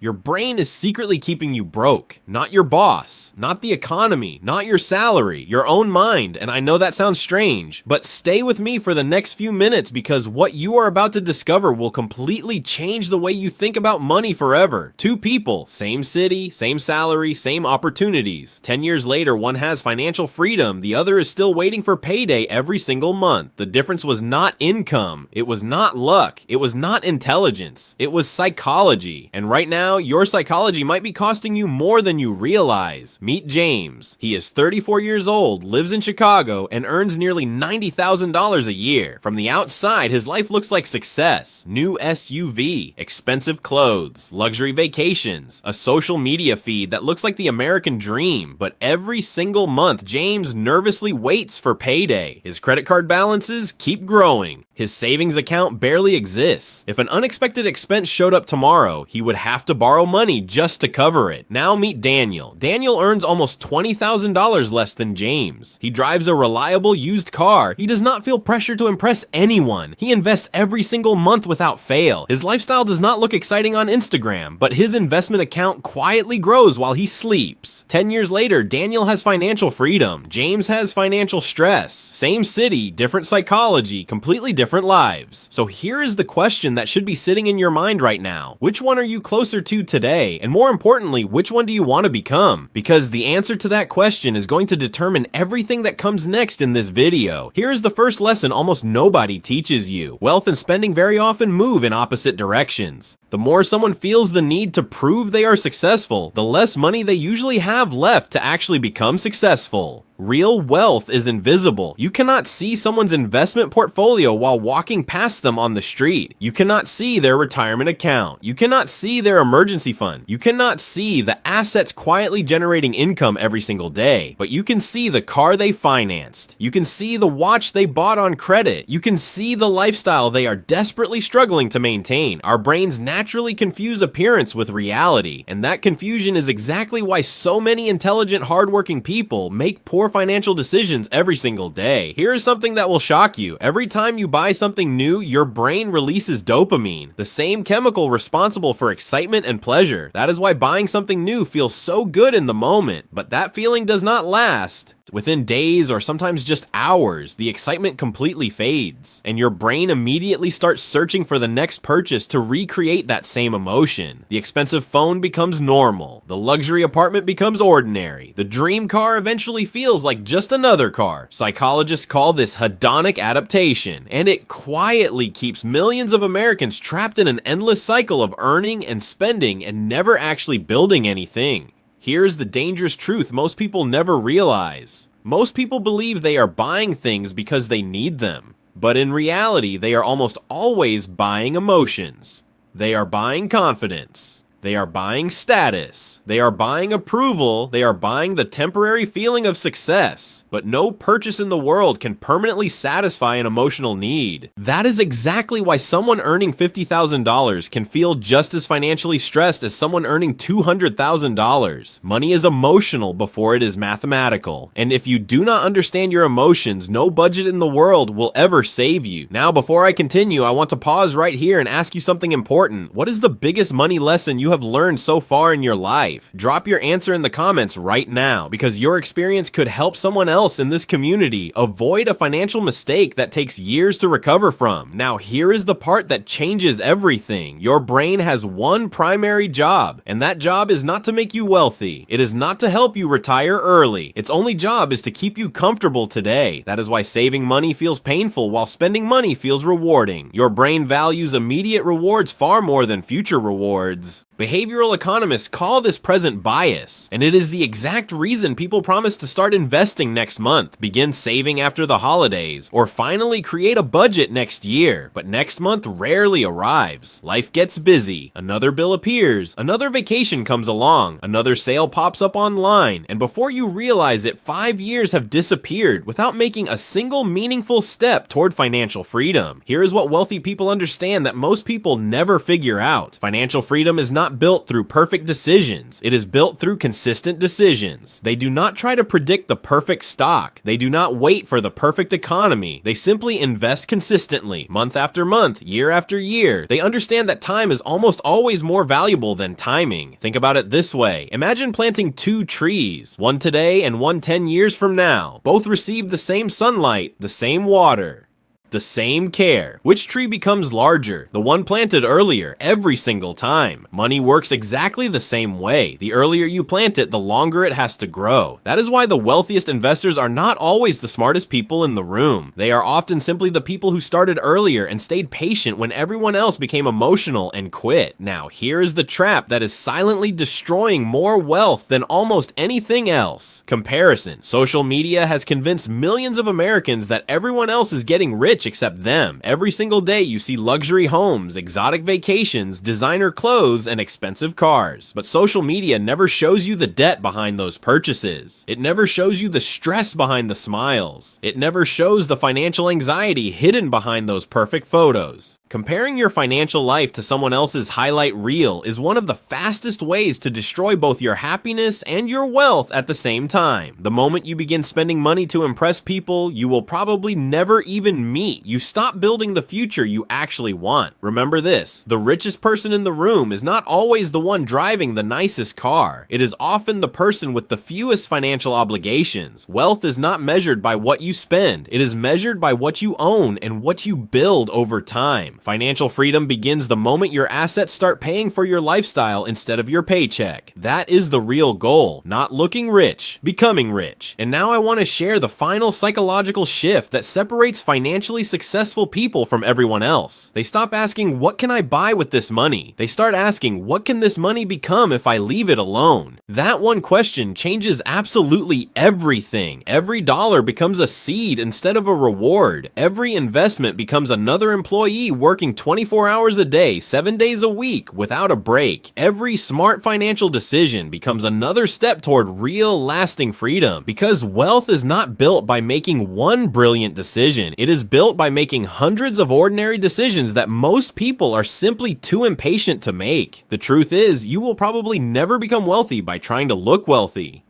Your brain is secretly keeping you broke, not your boss, not the economy, not your salary, your own mind. And I know that sounds strange, but stay with me for the next few minutes because what you are about to discover will completely change the way you think about money forever. Two people, same city, same salary, same opportunities. 10 years later, one has financial freedom, the other is still waiting for payday every single month. The difference was not income, it was not luck, it was not intelligence, it was psychology. And right now, your psychology might be costing you more than you realize. Meet James. He is 34 years old, lives in Chicago, and earns nearly $90,000 a year. From the outside, his life looks like success. New SUV, expensive clothes, luxury vacations, a social media feed that looks like the American dream. But every single month, James nervously waits for payday. His credit card balances keep growing. His savings account barely exists. If an unexpected expense showed up tomorrow, he would have to borrow money just to cover it. Now meet Daniel. Daniel earns almost $20,000 less than James. He drives a reliable used car. He does not feel pressure to impress anyone. He invests every single month without fail. His lifestyle does not look exciting on Instagram, but his investment account quietly grows while he sleeps. 10 years later, Daniel has financial freedom. James has financial stress. Same city, different psychology, completely different lives. So here is the question that should be sitting in your mind right now. Which one are you closer to today? And more importantly, which one do you want to become? Because the answer to that question is going to determine everything that comes next in this video. Here is the first lesson almost nobody teaches you. Wealth and spending very often move in opposite directions. The more someone feels the need to prove they are successful, the less money they usually have left to actually become successful. Real wealth is invisible. You cannot see someone's investment portfolio while walking past them on the street. You cannot see their retirement account. You cannot see their emergency fund. You cannot see the assets quietly generating income every single day. But you can see the car they financed. You can see the watch they bought on credit. You can see the lifestyle they are desperately struggling to maintain. Our brains naturally confuse appearance with reality, and that confusion is exactly why so many intelligent, hardworking people make poor financial decisions every single day. Here is something that will shock you. Every time you buy something new, your brain releases dopamine, the same chemical responsible for excitement and pleasure. That is why buying something new feels so good in the moment, but that feeling does not last. Within days or sometimes just hours, the excitement completely fades, and your brain immediately starts searching for the next purchase to recreate that same emotion. The expensive phone becomes normal, the luxury apartment becomes ordinary, the dream car eventually feels like just another car. Psychologists call this hedonic adaptation, and it quietly keeps millions of Americans trapped in an endless cycle of earning and spending and never actually building anything. Here's the dangerous truth most people never realize. Most people believe they are buying things because they need them, but in reality, they are almost always buying emotions. They are buying confidence. They are buying status. They are buying approval. They are buying the temporary feeling of success. But no purchase in the world can permanently satisfy an emotional need. That is exactly why someone earning $50,000 can feel just as financially stressed as someone earning $200,000. Money is emotional before it is mathematical. And if you do not understand your emotions, no budget in the world will ever save you. Now, before I continue, I want to pause right here and ask you something important. What is the biggest money lesson you have learned so far in your life? Drop your answer in the comments right now, because your experience could help someone else in this community avoid a financial mistake that takes years to recover from. Now, here is the part that changes everything. Your brain has one primary job, and that job is not to make you wealthy. It is not to help you retire early. Its only job is to keep you comfortable today. That is why saving money feels painful while spending money feels rewarding. Your brain values immediate rewards far more than future rewards. Behavioral economists call this present bias, and it is the exact reason people promise to start investing next month, begin saving after the holidays, or finally create a budget next year. But next month rarely arrives. Life gets busy, another bill appears, another vacation comes along, another sale pops up online, and before you realize it, 5 years have disappeared without making a single meaningful step toward financial freedom. Here is what wealthy people understand that most people never figure out. Financial freedom is not not built through perfect decisions. It is built through consistent decisions. They do not try to predict the perfect stock. They do not wait for the perfect economy. They simply invest consistently, month after month, year after year. They understand that time is almost always more valuable than timing. Think about it this way. Imagine planting two trees, one today and one 10 years from now. Both receive the same sunlight, the same water, the same care. Which tree becomes larger? The one planted earlier, every single time. Money works exactly the same way. The earlier you plant it, the longer it has to grow. That is why the wealthiest investors are not always the smartest people in the room. They are often simply the people who started earlier and stayed patient when everyone else became emotional and quit. Now, here is the trap that is silently destroying more wealth than almost anything else. Comparison. Social media has convinced millions of Americans that everyone else is getting rich except them. Every single day you see luxury homes, exotic vacations, designer clothes, and expensive cars. But social media never shows you the debt behind those purchases. It never shows you the stress behind the smiles. It never shows the financial anxiety hidden behind those perfect photos. Comparing your financial life to someone else's highlight reel is one of the fastest ways to destroy both your happiness and your wealth at the same time. The moment you begin spending money to impress people you will probably never even meet, you stop building the future you actually want. Remember this, the richest person in the room is not always the one driving the nicest car. It is often the person with the fewest financial obligations. Wealth is not measured by what you spend. It is measured by what you own and what you build over time. Financial freedom begins the moment your assets start paying for your lifestyle instead of your paycheck. That is the real goal, not looking rich, becoming rich. And now I want to share the final psychological shift that separates financially successful people from everyone else. They stop asking, what can I buy with this money? They start asking, what can this money become if I leave it alone? That one question changes absolutely everything. Every dollar becomes a seed instead of a reward. Every investment becomes another employee working 24 hours a day, 7 days a week, without a break. Every smart financial decision becomes another step toward real, lasting freedom. Because wealth is not built by making one brilliant decision. It is built by making hundreds of ordinary decisions that most people are simply too impatient to make. The truth is, you will probably never become wealthy by trying to look wealthy.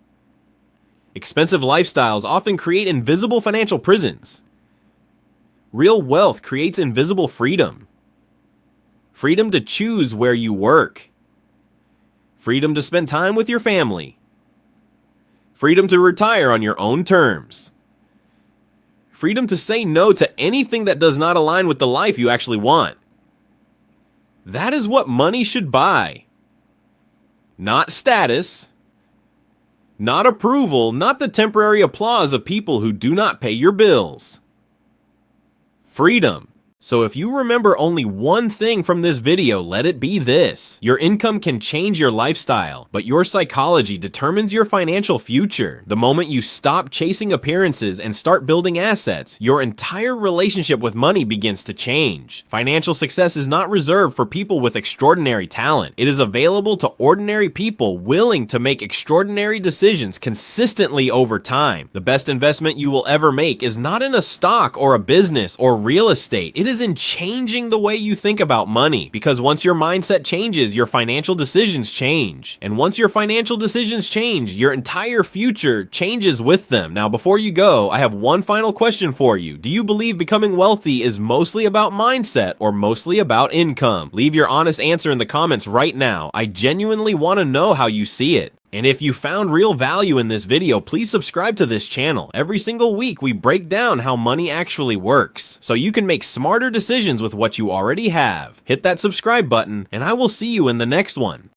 Expensive lifestyles often create invisible financial prisons. Real wealth creates invisible freedom. Freedom to choose where you work. Freedom to spend time with your family. Freedom to retire on your own terms. Freedom to say no to anything that does not align with the life you actually want. That is what money should buy. Not status. Not approval, not the temporary applause of people who do not pay your bills. Freedom. So if you remember only one thing from this video, let it be this. Your income can change your lifestyle, but your psychology determines your financial future. The moment you stop chasing appearances and start building assets, your entire relationship with money begins to change. Financial success is not reserved for people with extraordinary talent. It is available to ordinary people willing to make extraordinary decisions consistently over time. The best investment you will ever make is not in a stock or a business or real estate. It is in changing the way you think about money, because once your mindset changes, your financial decisions change. And once your financial decisions change, your entire future changes with them. Now, before you go, I have one final question for you. Do you believe becoming wealthy is mostly about mindset or mostly about income? Leave your honest answer in the comments right now. I genuinely want to know how you see it. And if you found real value in this video, please subscribe to this channel. Every single week, we break down how money actually works, so you can make smarter decisions with what you already have. Hit that subscribe button, and I will see you in the next one.